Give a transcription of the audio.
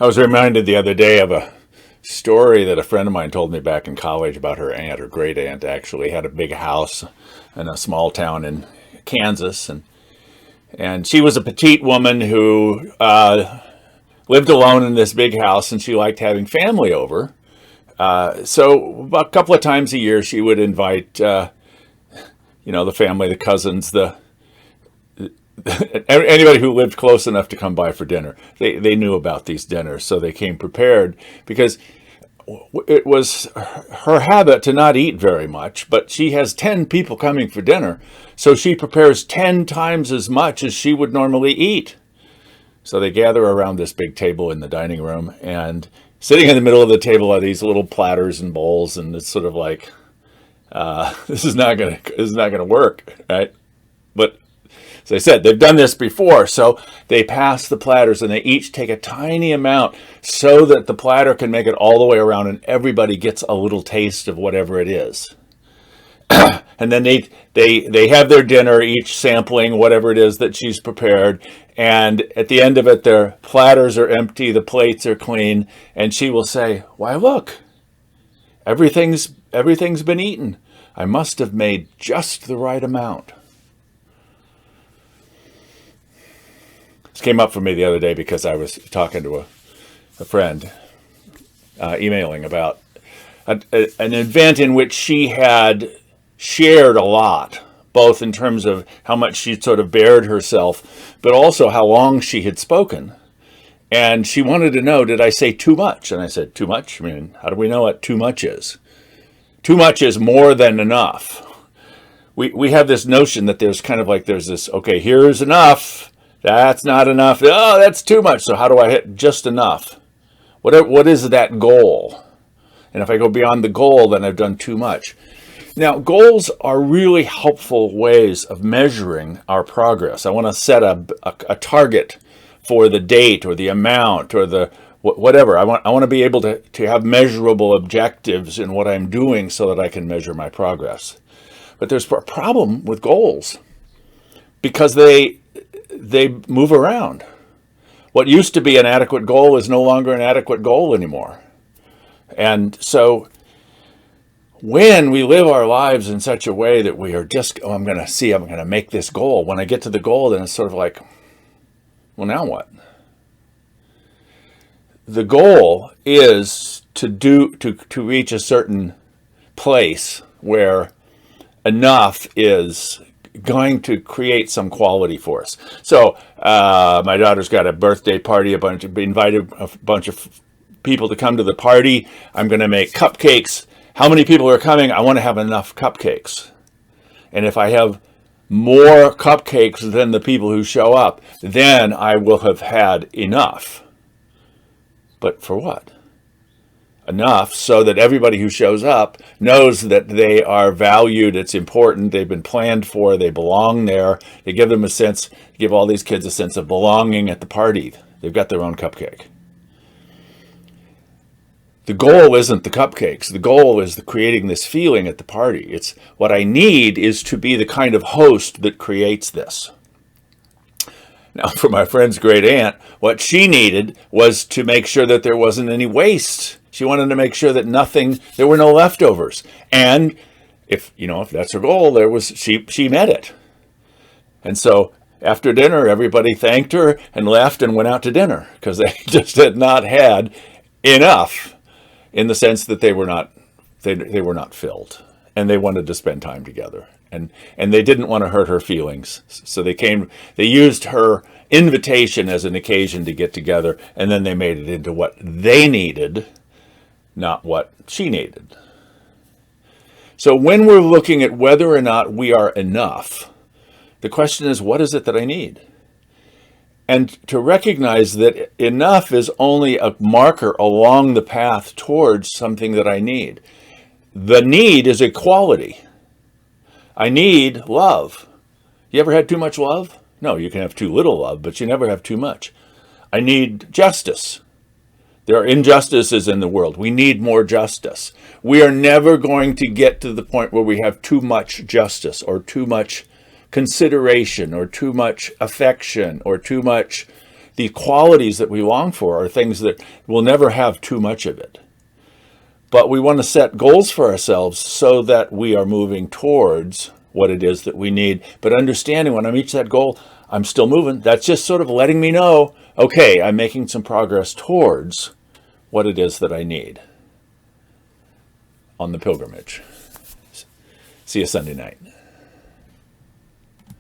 I was reminded the other day of a story that a friend of mine told me back in college about her aunt. Her great aunt actually had a big house in a small town in Kansas, and she was a petite woman who lived alone in this big house, and she liked having family over. So about a couple of times a year, she would invite, the family, the cousins, anybody who lived close enough to come by for dinner. They knew about these dinners, so they came prepared because it was her habit to not eat very much, but she has 10 people coming for dinner, so she prepares 10 times as much as she would normally eat. So they gather around this big table in the dining room, and sitting in the middle of the table are these little platters and bowls, and it's sort of like, this is not gonna work, right? But as I said, they've done this before, so they pass the platters and they each take a tiny amount so that the platter can make it all the way around and everybody gets a little taste of whatever it is. And then they have their dinner, each sampling whatever it is that she's prepared. And at the end of it, their platters are empty, the plates are clean, and she will say, "Why, look, everything's been eaten. I must have made just the right amount." This came up for me the other day because I was talking to a friend, emailing about an event in which she had shared a lot, both in terms of how much she'd sort of bared herself, but also how long she had spoken. And she wanted to know, did I say too much? And I said, too much? I mean, how do we know what too much is? Too much is more than enough. We have this notion that there's this, okay, here's enough. That's not enough. Oh, that's too much. So how do I hit just enough? What is that goal? And if I go beyond the goal, then I've done too much. Now, goals are really helpful ways of measuring our progress. I want to set a target for the date or the amount or the whatever. I want to be able to have measurable objectives in what I'm doing so that I can measure my progress. But there's a problem with goals because they move around. What used to be an adequate goal is no longer an adequate goal anymore. And so when we live our lives in such a way that we are just, I'm going to make this goal. When I get to the goal, then it's sort of like, well, now what? The goal is to reach a certain place where enough is going to create some quality for us. So my daughter's got a birthday party, invited a bunch of people to come to the party. I'm going to make cupcakes. How many people are coming? I want to have enough cupcakes. And if I have more cupcakes than the people who show up, then I will have had enough. But for what? Enough so that everybody who shows up knows that they are valued, it's important, they've been planned for, they belong there. They give all these kids a sense of belonging at the party. They've got their own cupcake. The goal isn't the cupcakes. The goal is creating this feeling at the party. It's what I need is to be the kind of host that creates this. Now, for my friend's great aunt, what she needed was to make sure that there wasn't any waste. She wanted to make sure that there were no leftovers. And if that's her goal, she met it. And so after dinner, everybody thanked her and left and went out to dinner because they just had not had enough, in the sense that they were not filled, and they wanted to spend time together, and they didn't want to hurt her feelings. So they used her invitation as an occasion to get together, and then they made it into what they needed, not what she needed. So when we're looking at whether or not we are enough, the question is, what is it that I need? And to recognize that enough is only a marker along the path towards something that I need. The need is a quality. I need love. You ever had too much love? No, you can have too little love, but you never have too much. I need justice. There are injustices in the world. We need more justice. We are never going to get to the point where we have too much justice or too much consideration or too much affection or too much the qualities that we long for are things that will never have too much of it. But we want to set goals for ourselves so that we are moving towards what it is that we need. But understanding when I reach that goal, I'm still moving. That's just sort of letting me know, okay, I'm making some progress towards what it is that I need on the pilgrimage. See you Sunday night.